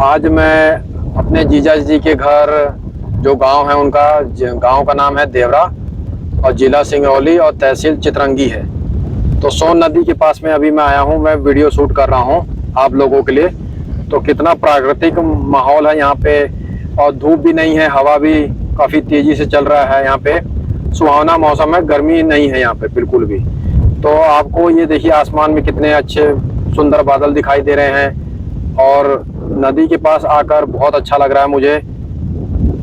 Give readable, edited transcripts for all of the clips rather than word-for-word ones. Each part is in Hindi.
आज मैं अपने जीजा जी के घर, जो गांव है उनका, गांव का नाम है देवरा और जिला सिंगरौली और तहसील चितरंगी है। तो सोन नदी के पास में अभी मैं आया हूं, मैं वीडियो शूट कर रहा हूं आप लोगों के लिए। तो कितना प्राकृतिक माहौल है यहाँ पे, और धूप भी नहीं है, हवा भी काफ़ी तेज़ी से चल रहा है यहाँ पे। सुहावना मौसम है, गर्मी नहीं है यहाँ पे बिल्कुल भी। तो आपको ये देखिए आसमान में कितने अच्छे सुंदर बादल दिखाई दे रहे हैं, और नदी के पास आकर बहुत अच्छा लग रहा है मुझे।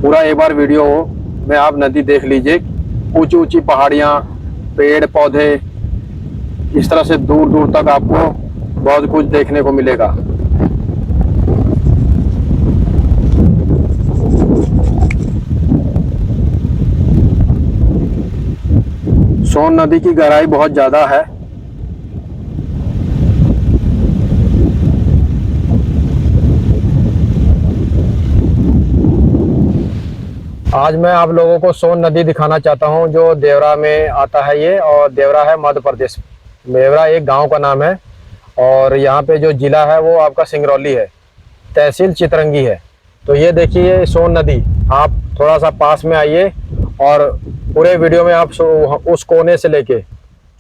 पूरा एक बार वीडियो में आप नदी देख लीजिए, ऊंची ऊंची पहाड़ियाँ, पेड़ पौधे, इस तरह से दूर दूर तक आपको बहुत कुछ देखने को मिलेगा। सोन नदी की गहराई बहुत ज़्यादा है। आज मैं आप लोगों को सोन नदी दिखाना चाहता हूं, जो देवरा में आता है ये, और देवरा है मध्य प्रदेश। देवरा एक गांव का नाम है, और यहाँ पे जो जिला है वो आपका सिंगरौली है, तहसील चितरंगी है। तो ये देखिए सोन नदी, आप थोड़ा सा पास में आइए और पूरे वीडियो में आप उस कोने से लेके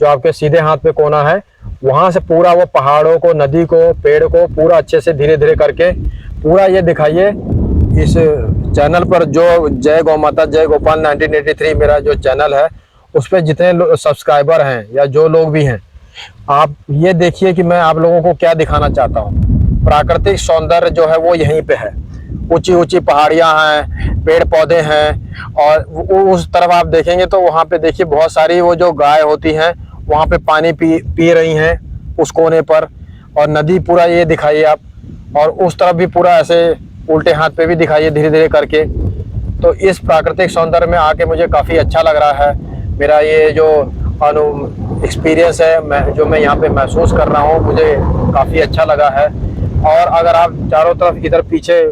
जो आपके सीधे हाथ पे कोना है, वहाँ से पूरा वो पहाड़ों को, नदी को, पेड़ को पूरा अच्छे से धीरे धीरे करके पूरा ये दिखाइए। इस चैनल पर जो जय गौ माता जय गोपाल 1983 मेरा जो चैनल है, उस पर जितने सब्सक्राइबर हैं या जो लोग भी हैं, आप ये देखिए कि मैं आप लोगों को क्या दिखाना चाहता हूँ। प्राकृतिक सौंदर्य जो है वो यहीं पे है। ऊंची ऊंची पहाड़ियाँ हैं, पेड़ पौधे हैं, और उस तरफ आप देखेंगे तो वहाँ पे देखिए बहुत सारी वो जो गाय होती हैं वहाँ पे पानी पी रही हैं उस कोने पर, और नदी पूरा ये दिखाइए आप, और उस तरफ भी पूरा ऐसे उल्टे हाथ पे भी दिखाइए धीरे धीरे करके। तो इस प्राकृतिक सौंदर्य में आके मुझे काफ़ी अच्छा लग रहा है। मेरा ये जो एक्सपीरियंस है, मैं यहाँ पे महसूस कर रहा हूँ, मुझे काफ़ी अच्छा लगा है। और अगर आप चारों तरफ इधर पीछे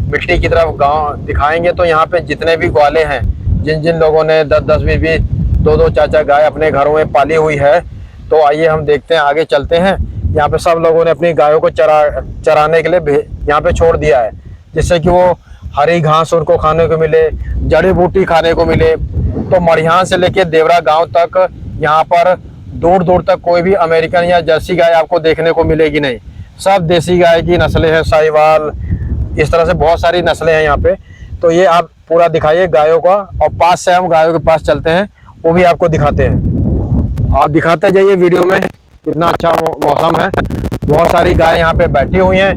मिट्टी की तरफ गांव दिखाएंगे तो यहाँ पे जितने भी ग्वाले हैं, जिन जिन लोगों ने 10-10, 20-20, 2-2, 4-4 गाय अपने घरों में पाली हुई है, तो आइए हम देखते हैं, आगे चलते हैं। यहाँ पे सब लोगों ने अपनी गायों को चराने के लिए यहाँ पे छोड़ दिया है, जिससे कि वो हरी घास उनको खाने को मिले, जड़ी बूटी खाने को मिले। तो मड़ियान से लेके देवरा गांव तक यहाँ पर दूर दूर तक कोई भी अमेरिकन या जर्सी गाय आपको देखने को मिलेगी नहीं। सब देसी गाय की नस्लें हैं, साहिवाल, इस तरह से बहुत सारी नस्लें हैं यहाँ पे। तो ये आप पूरा दिखाइए गायों का, और पास से हम गायों के पास चलते हैं, वो भी आपको दिखाते हैं। आप दिखाते जाइए वीडियो में, कितना अच्छा मौसम है। बहुत सारी गाय यहाँ पे बैठी हुई हैं,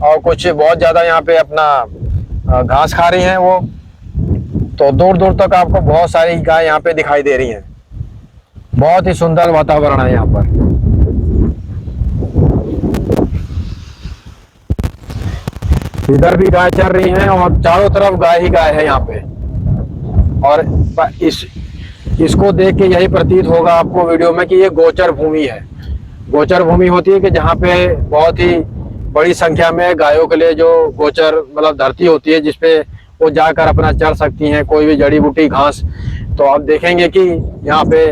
और कुछ बहुत ज़्यादा यहाँ पे अपना घास खा रही हैं वो। तो दूर दूर तक आपको बहुत सारी गाय यहाँ पे दिखाई दे रही हैं। बहुत ही सुंदर वातावरण है यहाँ पर। इधर भी गाय चल रही हैं, और चारों तरफ गाय ही गाय है यहाँ पे। और इसको देख के यही प्रतीत होगा आपको वीडियो में कि ये गोचर भूमि है। गोचर भूमि होती है कि जहाँ पे बहुत ही बड़ी संख्या में गायों के लिए जो गोचर मतलब धरती होती है, जिसपे वो जाकर अपना चर सकती हैं कोई भी जड़ी बूटी घास। तो आप देखेंगे कि यहाँ पे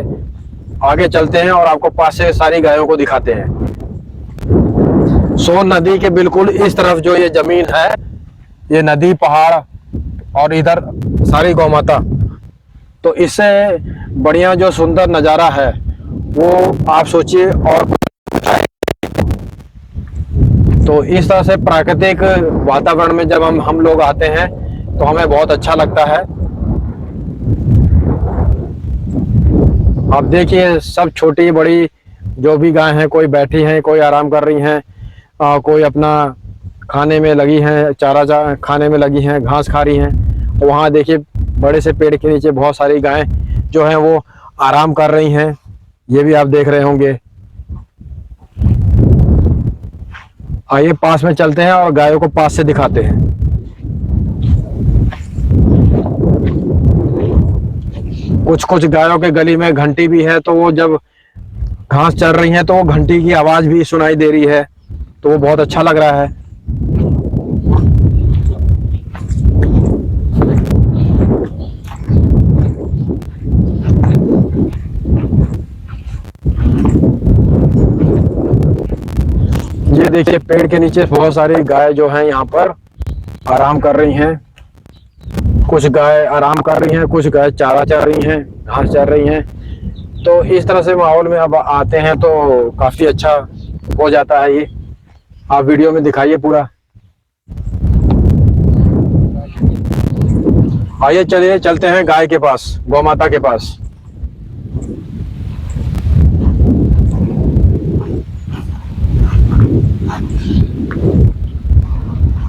आगे चलते हैं और आपको पास से सारी गायों को दिखाते हैं। सोन नदी के बिल्कुल इस तरफ जो ये जमीन है, ये नदी, पहाड़, और इधर सारी गौ माता। तो इससे बढ़िया जो सुंदर नज़ारा है वो आप सोचिए और। तो इस तरह से प्राकृतिक वातावरण में जब हम लोग आते हैं तो हमें बहुत अच्छा लगता है। आप देखिए सब छोटी बड़ी जो भी गाय हैं, कोई बैठी हैं, कोई आराम कर रही हैं, कोई अपना खाने में लगी हैं, चारा खाने में लगी हैं, घास खा रही हैं। तो वहाँ देखिए बड़े से पेड़ के नीचे बहुत सारी गायें जो हैं वो आराम कर रही हैं, ये भी आप देख रहे होंगे। आइए पास में चलते हैं और गायों को पास से दिखाते हैं। कुछ कुछ गायों के गली में घंटी भी है, तो वो जब घास चल रही हैं तो वो घंटी की आवाज भी सुनाई दे रही है, तो वो बहुत अच्छा लग रहा है। देखिए पेड़ के नीचे बहुत सारी गाय जो हैं यहाँ पर आराम कर रही हैं। कुछ गाय आराम कर रही हैं, कुछ गाय चारा चर रही हैं, घास चर रही हैं। तो इस तरह से माहौल में अब आते हैं तो काफी अच्छा हो जाता है ये। आप वीडियो में दिखाइए पूरा। आइए चलिए चलते हैं गाय के पास, गौ माता के पास।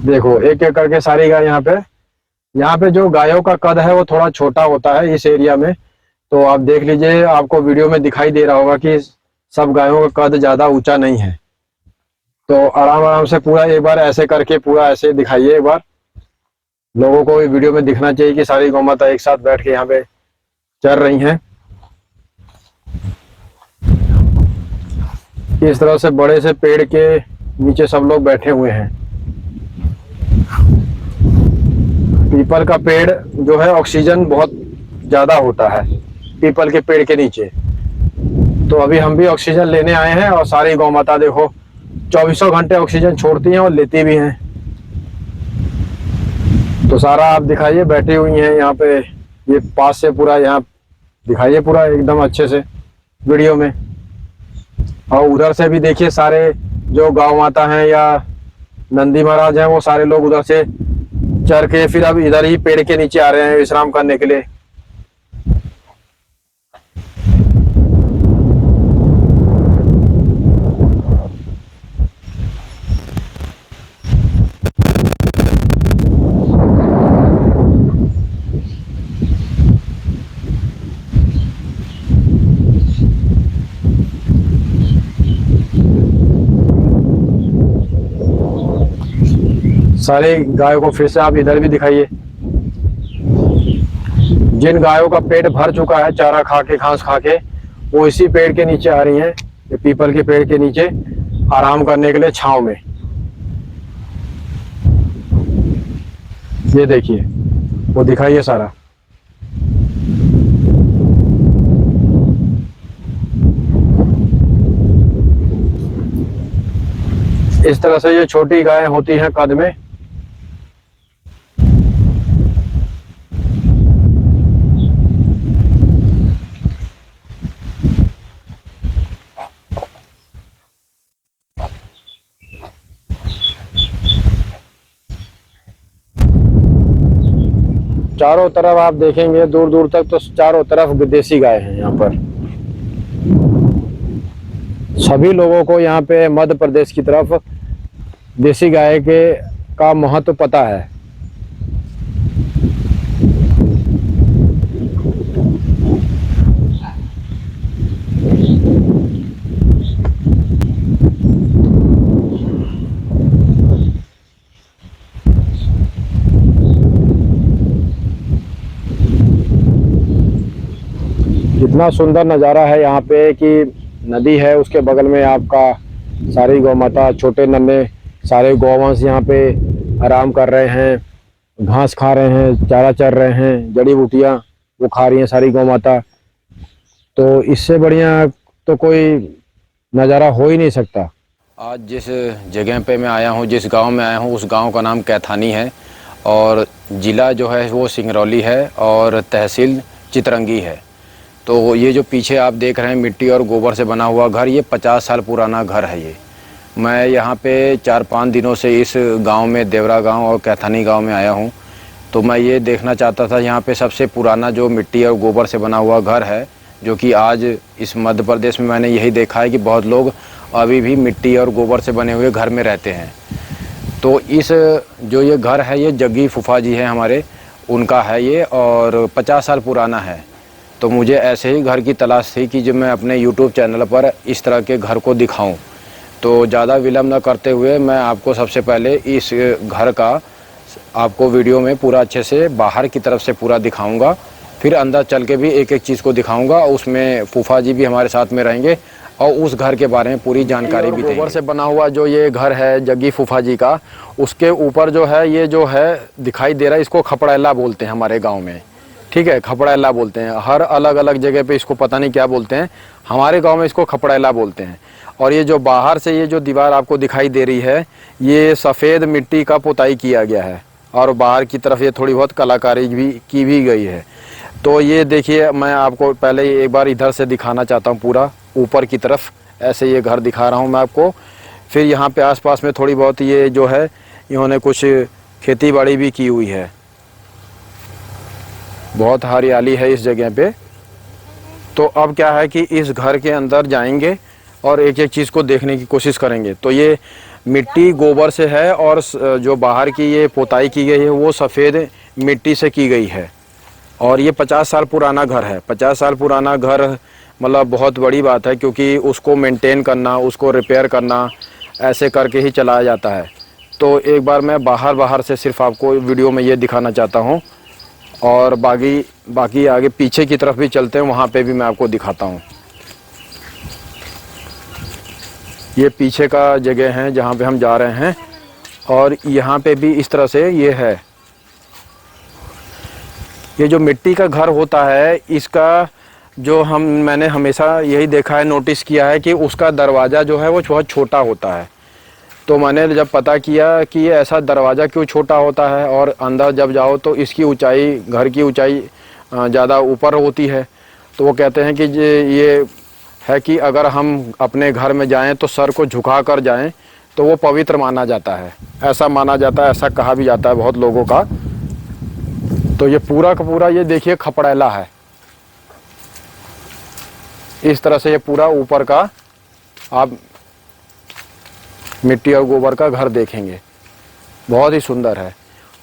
देखो एक एक करके सारी गाय यहाँ पे जो गायों का कद है वो थोड़ा छोटा होता है इस एरिया में। तो आप देख लीजिए, आपको वीडियो में दिखाई दे रहा होगा कि सब गायों का कद ज्यादा ऊंचा नहीं है। तो आराम आराम से पूरा एक बार ऐसे करके पूरा ऐसे दिखाइए। एक बार लोगों को वीडियो में दिखना चाहिए कि सारी गौ माता एक साथ बैठ के यहाँ पे चर रही हैं। इस तरह से बड़े से पेड़ के नीचे सब लोग बैठे हुए हैं। पीपल का पेड़ जो है ऑक्सीजन बहुत ज्यादा होता है पीपल के पेड़ के नीचे। तो अभी हम भी ऑक्सीजन लेने आए हैं और सारी गौ माता देखो 24 घंटे ऑक्सीजन छोड़ती हैं और लेती भी हैं। तो सारा आप दिखाइए, बैठी हुई हैं यहाँ पे, ये पास से पूरा यहाँ दिखाइए पूरा एकदम अच्छे से वीडियो में। और उधर से भी देखिए सारे जो गौ माता हैं या नंदी महाराज हैं वो सारे लोग उधर से चर के फिर अब इधर ही पेड़ के नीचे आ रहे हैं विश्राम करने के लिए। सारे गायों को फिर से आप इधर भी दिखाइए। जिन गायों का पेट भर चुका है चारा खा के, घास खा के, वो इसी पेड़ के नीचे आ रही हैं, ये पीपल के पेड़ के नीचे आराम करने के लिए छांव में। ये देखिए, वो दिखाइए सारा। इस तरह से ये छोटी गाय होती हैं कद में। चारों तरफ आप देखेंगे दूर दूर तक तो चारों तरफ देसी गाय हैं यहाँ पर। सभी लोगों को यहाँ पे मध्य प्रदेश की तरफ देसी गाय के का महत्व पता है। इतना सुंदर नज़ारा है यहाँ पे कि नदी है, उसके बगल में आपका सारी गौ माता, छोटे नन्हे सारे गौवंश यहाँ पे आराम कर रहे हैं, घास खा रहे हैं, चारा चर रहे हैं, जड़ी बूटियाँ वो खा रही हैं सारी गौ माता। तो इससे बढ़िया तो कोई नज़ारा हो ही नहीं सकता। आज जिस जगह पे मैं आया हूँ, जिस गांव में आया हूँ, उस गांव का नाम कैथानी है और ज़िला जो है वो सिंगरौली है और तहसील चितरंगी है। तो ये जो पीछे आप देख रहे हैं मिट्टी और गोबर से बना हुआ घर, ये 50 साल पुराना घर है। ये मैं यहाँ पे 4-5 दिनों से इस गांव में, देवरा गांव और कैथानी गांव में आया हूँ। तो मैं ये देखना चाहता था यहाँ पे सबसे पुराना जो मिट्टी और गोबर से बना हुआ घर है, जो कि आज इस मध्य प्रदेश में मैंने यही देखा है कि बहुत लोग अभी भी मिट्टी और गोबर से बने हुए घर में रहते हैं। तो इस जो ये घर है, ये जग्गी फूफा जी हैं हमारे, उनका है ये और 50 साल पुराना है। तो मुझे ऐसे ही घर की तलाश थी कि जब मैं अपने YouTube चैनल पर इस तरह के घर को दिखाऊं। तो ज़्यादा विलम्ब न करते हुए मैं आपको सबसे पहले इस घर का आपको वीडियो में पूरा अच्छे से बाहर की तरफ से पूरा दिखाऊंगा, फिर अंदर चल के भी एक एक चीज़ को दिखाऊंगा। उसमें फूफा जी भी हमारे साथ में रहेंगे और उस घर के बारे में पूरी जानकारी भी देंगे। गोबर से बना हुआ जो ये घर है जग्गी फूफा जी का, उसके ऊपर जो है ये जो है दिखाई दे रहा है, इसको खपड़ैला बोलते हैं हमारे गाँव में। ठीक है, खपड़ैला बोलते हैं। हर अलग अलग जगह पे इसको पता नहीं क्या बोलते हैं, हमारे गांव में इसको खपड़ैला बोलते हैं। और ये जो बाहर से ये जो दीवार आपको दिखाई दे रही है, ये सफ़ेद मिट्टी का पुताई किया गया है और बाहर की तरफ ये थोड़ी बहुत कलाकारी भी की भी गई है। तो ये देखिए, मैं आपको पहले एक बार इधर से दिखाना चाहता हूँ, पूरा ऊपर की तरफ ऐसे ये घर दिखा रहा हूँ मैं आपको। फिर यहाँ पे आसपास में थोड़ी बहुत ये जो है इन्होंने कुछ खेती बाड़ी भी की हुई है, बहुत हरियाली है इस जगह पे। तो अब क्या है कि इस घर के अंदर जाएंगे और एक एक चीज़ को देखने की कोशिश करेंगे। तो ये मिट्टी गोबर से है और जो बाहर की ये पोताई की गई है वो सफ़ेद मिट्टी से की गई है। और ये 50 साल पुराना घर है। 50 साल पुराना घर मतलब बहुत बड़ी बात है, क्योंकि उसको मेंटेन करना, उसको रिपेयर करना, ऐसे करके ही चलाया जाता है। तो एक बार मैं बाहर से सिर्फ आपको वीडियो में ये दिखाना चाहता हूँ और बाकी आगे पीछे की तरफ भी चलते हैं, वहाँ पे भी मैं आपको दिखाता हूँ। ये पीछे का जगह है जहाँ पे हम जा रहे हैं और यहाँ पे भी इस तरह से ये है। ये जो मिट्टी का घर होता है, इसका जो मैंने हमेशा यही देखा है, नोटिस किया है कि उसका दरवाज़ा जो है वो बहुत छोटा होता है। तो मैंने जब पता किया कि ये ऐसा दरवाज़ा क्यों छोटा होता है और अंदर जब जाओ तो इसकी ऊंचाई, घर की ऊंचाई ज़्यादा ऊपर होती है, तो वो कहते हैं कि ये है कि अगर हम अपने घर में जाएं तो सर को झुका कर जाएं तो वो पवित्र माना जाता है। ऐसा माना जाता है, ऐसा कहा भी जाता है बहुत लोगों का। तो ये पूरा का पूरा ये देखिए खपड़ैला है। इस तरह से ये पूरा ऊपर का आप मिट्टी और गोबर का घर देखेंगे, बहुत ही सुंदर है।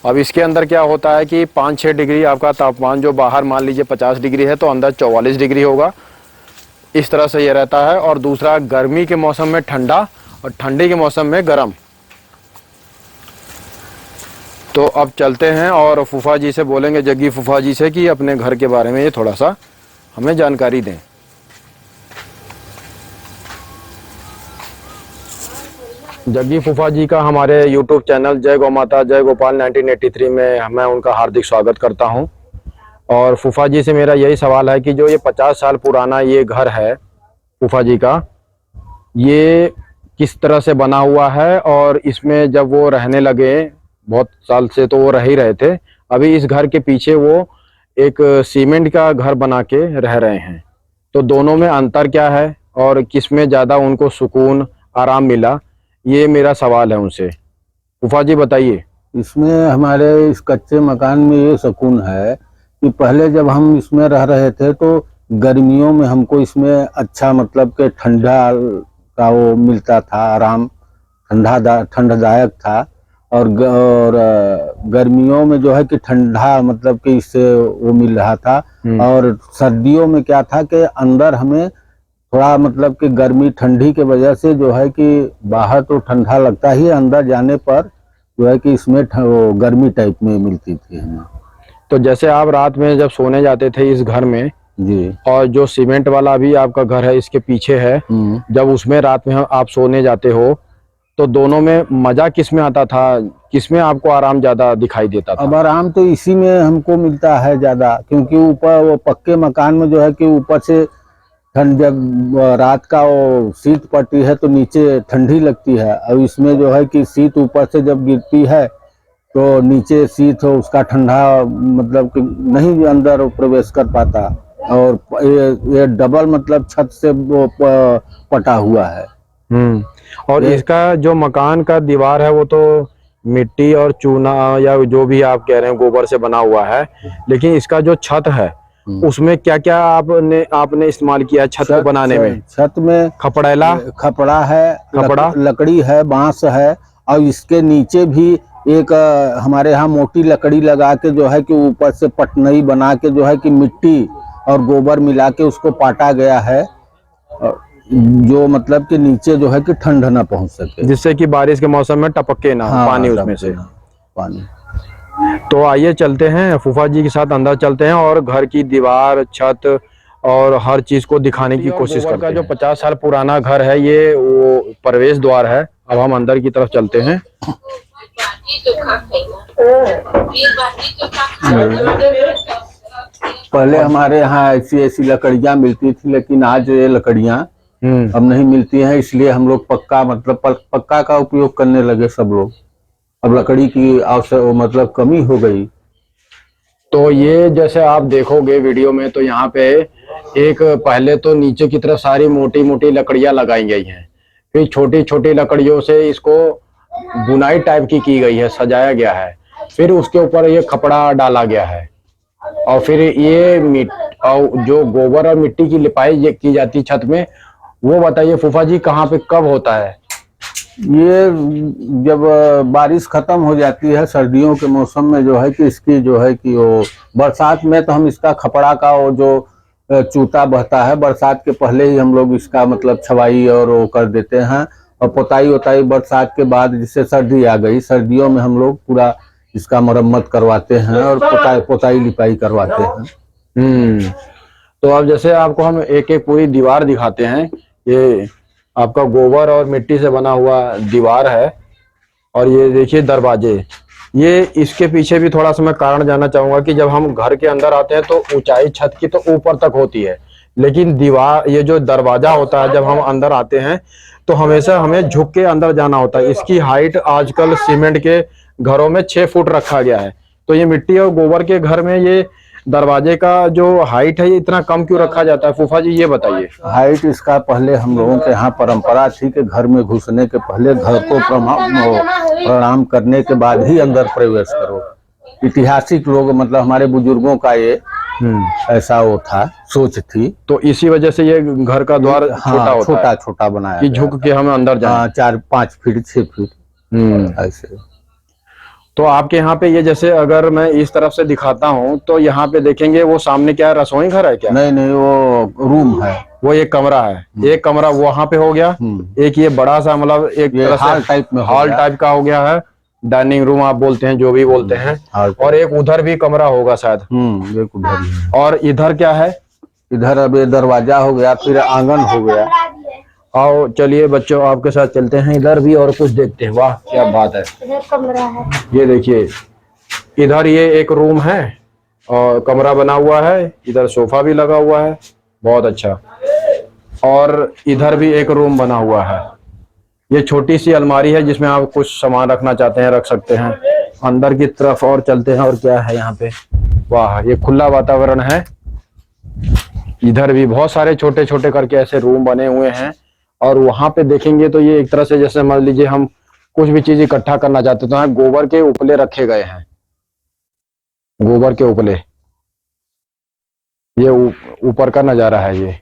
अब इसके अंदर क्या होता है कि 5-6 डिग्री आपका तापमान, जो बाहर मान लीजिए 50 डिग्री है तो अंदर 44 डिग्री होगा। इस तरह से ये रहता है। और दूसरा, गर्मी के मौसम में ठंडा और ठंडी के मौसम में गर्म। तो अब चलते हैं और फूफा जी से बोलेंगे, जग्गी फूफा जी से, कि अपने घर के बारे में ये थोड़ा सा हमें जानकारी दें। जग्गी फूफा जी का हमारे YouTube चैनल जय गौ माता जय गोपाल 1983 में मैं उनका हार्दिक स्वागत करता हूं। और फूफा जी से मेरा यही सवाल है कि जो ये 50 साल पुराना ये घर है फूफा जी का, ये किस तरह से बना हुआ है और इसमें जब वो रहने लगे, बहुत साल से तो वो रह ही रहे थे, अभी इस घर के पीछे वो एक सीमेंट का घर बना के रह रहे हैं, तो दोनों में अंतर क्या है और किस में ज़्यादा उनको सुकून आराम मिला, ये मेरा सवाल है उनसे। फूफा जी बताइए। इसमें हमारे इस कच्चे मकान में ये सुकून है कि पहले जब हम इसमें रह रहे थे तो गर्मियों में हमको इसमें अच्छा, मतलब कि ठंडा का वो मिलता था, आराम, ठंडदायक था। और गर्मियों में जो है कि ठंडा, मतलब कि इससे वो मिल रहा था। और सर्दियों में क्या था कि अंदर हमें थोड़ा, मतलब कि गर्मी ठंडी के वजह से जो है कि बाहर तो ठंडा लगता ही, अंदर जाने पर जो है कि इसमें गर्मी टाइप में मिलती थी हमें। तो जैसे आप रात में जब सोने जाते थे इस घर में जी, और जो सीमेंट वाला भी आपका घर है इसके पीछे है, जब उसमें रात में आप सोने जाते हो तो दोनों में मजा किस में आता था, किस में आपको आराम ज्यादा दिखाई देता था? अब आराम तो इसी में हमको मिलता है ज्यादा, क्योंकि ऊपर वो पक्के मकान में जो है कि ऊपर से ठंड, जब रात का वो शीत पड़ती है तो नीचे ठंडी लगती है। और इसमें जो है कि शीत ऊपर से जब गिरती है तो नीचे शीत हो, उसका ठंडा मतलब कि नहीं अंदर प्रवेश कर पाता। और ये डबल, मतलब छत से वो पटा हुआ है। और इसका जो मकान का दीवार है वो तो मिट्टी और चूना या जो भी आप कह रहे हैं गोबर से बना हुआ है, लेकिन इसका जो छत है उसमें क्या क्या आपने इस्तेमाल किया छत को बनाने में? छत में खपड़ा है, लकड़ी है, बांस है। और इसके नीचे भी एक हमारे यहाँ मोटी लकड़ी लगा के जो है कि ऊपर से पटनई बना के जो है कि मिट्टी और गोबर मिला के उसको पाटा गया है, जो मतलब कि नीचे जो है कि ठंड ना पहुंच सके, जिससे कि बारिश के मौसम में टपके ना पानी उसमें से पानी। तो आइए चलते हैं फूफा जी के साथ अंदर चलते हैं और घर की दीवार, छत और हर चीज को दिखाने की कोशिश करते हैं। जो 50 साल पुराना घर है ये वो प्रवेश द्वार है। अब हम अंदर की तरफ चलते हैं। पहले हमारे यहाँ ऐसी ऐसी लकड़ियाँ मिलती थी, लेकिन आज ये लकड़ियाँ अब नहीं मिलती हैं, इसलिए हम लोग पक्का मतलब पक्का का उपयोग करने लगे सब लोग। अब लकड़ी की आवश्यक मतलब कमी हो गई। तो ये जैसे आप देखोगे वीडियो में, तो यहाँ पे एक पहले तो नीचे की तरफ सारी मोटी मोटी लकड़ियां लगाई गई हैं, फिर छोटी छोटी लकड़ियों से इसको बुनाई टाइप की गई है, सजाया गया है, फिर उसके ऊपर ये कपड़ा डाला गया है, और फिर ये और जो गोबर और मिट्टी की लिपाई की जाती छत में, वो बताइए फूफा जी कहाँ पे कब होता है? ये जब बारिश खत्म हो जाती है सर्दियों के मौसम में, जो है कि इसकी जो है कि वो बरसात में तो हम इसका खपड़ा का वो जो चूता बहता है, बरसात के पहले ही हम लोग इसका मतलब छवाई और वो कर देते हैं, और पोताई वोताई बरसात के बाद, जिससे सर्दी आ गई, सर्दियों में हम लोग पूरा इसका मरम्मत करवाते हैं और पोताई लिपाई करवाते हैं। तो अब जैसे आपको हम एक एक पूरी दीवार दिखाते हैं। ये आपका गोबर और मिट्टी से बना हुआ दीवार है, और ये देखिए दरवाजे। ये इसके पीछे भी थोड़ा सा मैं कारण जानना चाहूंगा कि जब हम घर के अंदर आते हैं तो ऊंचाई छत की तो ऊपर तक होती है, लेकिन दीवार, ये जो दरवाजा होता है, जब हम अंदर आते हैं तो हमेशा हमें झुक के अंदर जाना होता है। इसकी हाइट आजकल सीमेंट के घरों में 6 फुट रखा गया है, तो ये मिट्टी और गोबर के घर में ये दरवाजे का जो हाइट है ये इतना कम क्यों रखा जाता है फूफा जी, ये बताइए। हाइट इसका पहले हम लोगों के यहाँ परंपरा थी कि घर में घुसने के पहले घर को प्रणाम करने के बाद ही अंदर प्रवेश करो। ऐतिहासिक लोग मतलब हमारे बुजुर्गों का ये ऐसा वो था, सोच थी, तो इसी वजह से ये घर का द्वार छोटा छोटा बनाया कि झुक के हमें अंदर जाए। 4-5 फीट 6 फीट ऐसे। तो आपके यहाँ पे ये जैसे अगर मैं इस तरफ से दिखाता हूँ तो यहाँ पे देखेंगे वो सामने क्या है, रसोई घर है क्या? नहीं, वो रूम है, वो एक कमरा है। एक कमरा वहां पे हो गया, एक ये बड़ा सा मतलब एक तरह से हॉल टाइप का हो गया है, डाइनिंग रूम आप बोलते हैं, जो भी बोलते हैं, और एक उधर भी कमरा होगा शायद। एक उधर। और इधर क्या है? इधर अब ये दरवाजा हो गया, फिर आंगन हो गया। आओ चलिए बच्चों आपके साथ चलते हैं इधर भी और कुछ देखते हैं। वाह क्या बात है, कमरा है। ये देखिए इधर ये एक रूम है और कमरा बना हुआ है, इधर सोफा भी लगा हुआ है, बहुत अच्छा। और इधर भी एक रूम बना हुआ है, ये छोटी सी अलमारी है जिसमें आप कुछ सामान रखना चाहते हैं रख सकते हैं। अंदर की तरफ और चलते हैं, और क्या है यहाँ पे? वाह ये खुला वातावरण है। इधर भी बहुत सारे छोटे छोटे करके ऐसे रूम बने हुए हैं, और वहां पे देखेंगे तो ये एक तरह से जैसे मान लीजिए हम कुछ भी चीज इकट्ठा करना चाहते तो यहाँ गोबर के उपले रखे गए हैं, गोबर के उपले। ये ऊपर का नजारा है ये।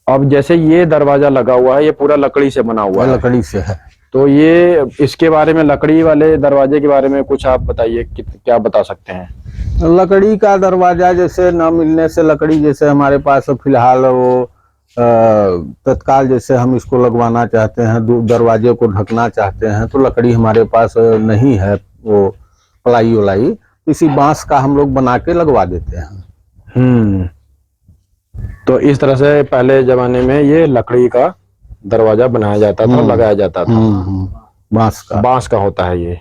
अब जैसे ये दरवाजा लगा हुआ है, ये पूरा लकड़ी से बना हुआ है। लकड़ी से है। तो ये इसके बारे में, लकड़ी वाले दरवाजे के बारे में कुछ आप बताइए, क्या बता सकते हैं? लकड़ी का दरवाजा जैसे न मिलने से, लकड़ी जैसे हमारे पास फिलहाल वो तत्काल जैसे हम इसको लगवाना चाहते हैं, दरवाजे को ढकना चाहते हैं, तो लकड़ी हमारे पास नहीं है वो प्लाई वलाई, इसी बांस का हम लोग बना के लगवा देते हैं। तो इस तरह से पहले जमाने में ये लकड़ी का दरवाजा बनाया जाता था, लगाया जाता था। बांस का होता है ये।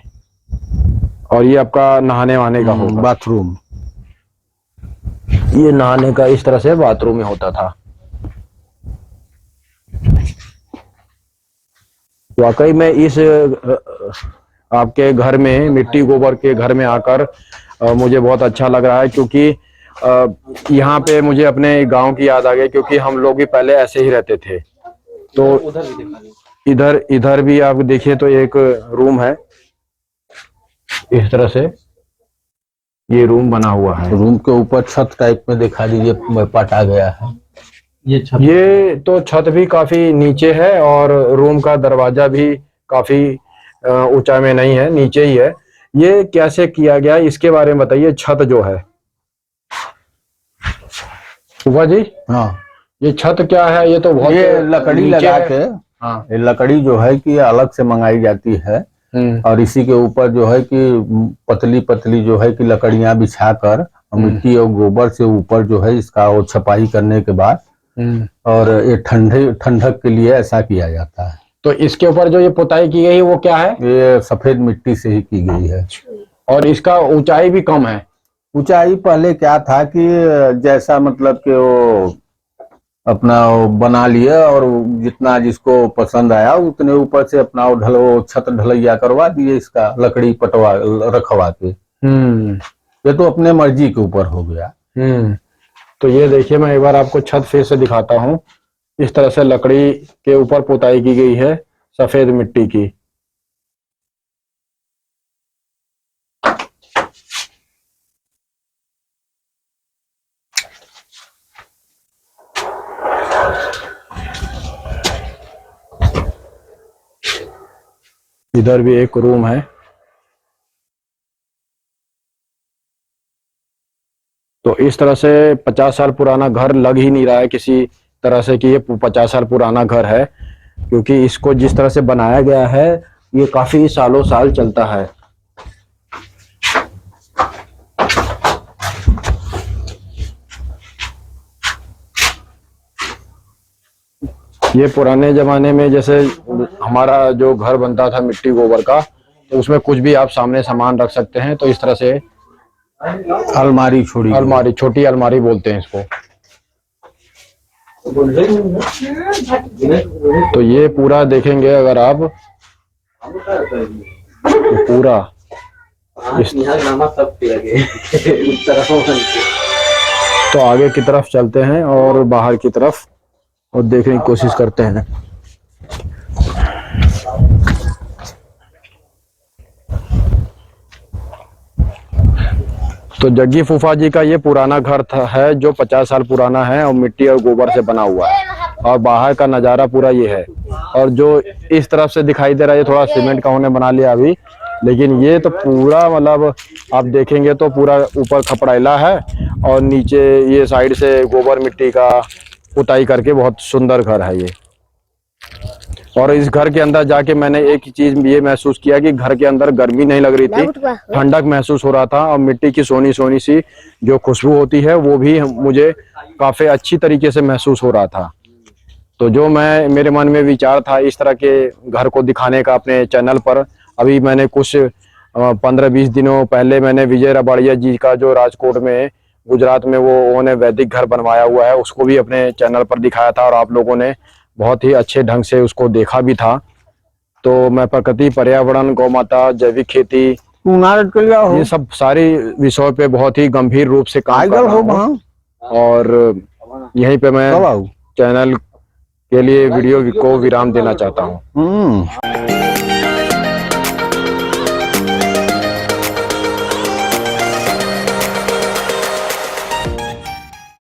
और ये आपका नहाने वहाने का होगा, बाथरूम। ये नहाने का इस तरह से बाथरूम में होता था। वाकई में इस आपके घर में, मिट्टी गोबर के घर में आकर मुझे बहुत अच्छा लग रहा है, क्योंकि यहाँ पे मुझे अपने गांव की याद आ गई, क्योंकि हम लोग भी पहले ऐसे ही रहते थे। तो इधर भी आप देखिए तो एक रूम है, इस तरह से ये रूम बना हुआ है। रूम के ऊपर छत टाइप में दिखा दीजिए, पटा गया है। ये तो छत भी काफी नीचे है, और रूम का दरवाजा भी काफी ऊंचाई में नहीं है, नीचे ही है। ये कैसे किया गया इसके बारे में बताइए। छत जो है फूफा जी, हाँ, ये छत क्या है? ये तो बहुत, ये लकड़ी लगा के, हाँ, ये लकड़ी जो है कि अलग से मंगाई जाती है, और इसी के ऊपर जो है कि पतली पतली जो है कि लकड़ियां बिछाकर मिट्टी और गोबर से ऊपर जो है इसका वो छपाई करने के बाद, और ये ठंडक के लिए ऐसा किया जाता है। तो इसके ऊपर जो ये पुताई की गई है वो क्या है? ये सफेद मिट्टी से ही की गई है। और इसका ऊंचाई भी कम है। ऊंचाई पहले क्या था कि जैसा मतलब कि वो अपना वो बना लिए और जितना जिसको पसंद आया उतने ऊपर से अपना वो छत ढलैया करवा दिए, इसका लकड़ी पटवा रखवा के। ये तो अपने मर्जी के ऊपर हो गया। तो ये देखिए, मैं एक बार आपको छत फिर से दिखाता हूँ। इस तरह से लकड़ी के ऊपर पुताई की गई है सफेद मिट्टी की। इधर भी एक रूम है। तो इस तरह से 50 साल पुराना घर लग ही नहीं रहा है किसी तरह से कि ये 50 साल पुराना घर है, क्योंकि इसको जिस तरह से बनाया गया है ये काफी सालों साल चलता है। ये पुराने जमाने में जैसे हमारा जो घर बनता था मिट्टी गोबर का, तो उसमें कुछ भी आप सामने सामान रख सकते हैं। तो इस तरह से अलमारी छोटी अलमारी बोलते हैं इसको। तो ये पूरा देखेंगे अगर आप, तो पूरा तो आगे की तरफ चलते हैं और बाहर की तरफ और देखने की कोशिश करते हैं। तो जग्गी फूफा जी का ये पुराना घर है जो 50 साल पुराना है और मिट्टी और गोबर से बना हुआ है, और बाहर का नज़ारा पूरा ये है। और जो इस तरफ से दिखाई दे रहा है ये थोड़ा सीमेंट का उन्होंने बना लिया अभी, लेकिन ये तो पूरा मतलब आप देखेंगे तो पूरा ऊपर खपड़ैला है और नीचे ये साइड से गोबर मिट्टी का पुताई करके बहुत सुंदर घर है ये। और इस घर के अंदर जाके मैंने एक चीज ये महसूस किया कि घर के अंदर गर्मी नहीं लग रही थी, ठंडक महसूस हो रहा था, और मिट्टी की सोनी सोनी सी जो खुशबू होती है वो भी मुझे काफी अच्छी तरीके से महसूस हो रहा था। तो जो मेरे मन में विचार था इस तरह के घर को दिखाने का अपने चैनल पर, अभी मैंने कुछ 15-20 दिनों पहले मैंने विजय रबाड़िया जी का जो राजकोट में गुजरात में वो उन्होंने वैदिक घर बनवाया हुआ है उसको भी अपने चैनल पर दिखाया था, और आप लोगों ने बहुत ही अच्छे ढंग से उसको देखा भी था। तो मैं प्रकृति, पर्यावरण, गौ माता, जैविक खेती, ये सब सारी विषयों पे बहुत ही गंभीर रूप से काम कर रहा हूं। और यहीं पे मैं चैनल के लिए वीडियो को विराम देना चाहता हूं।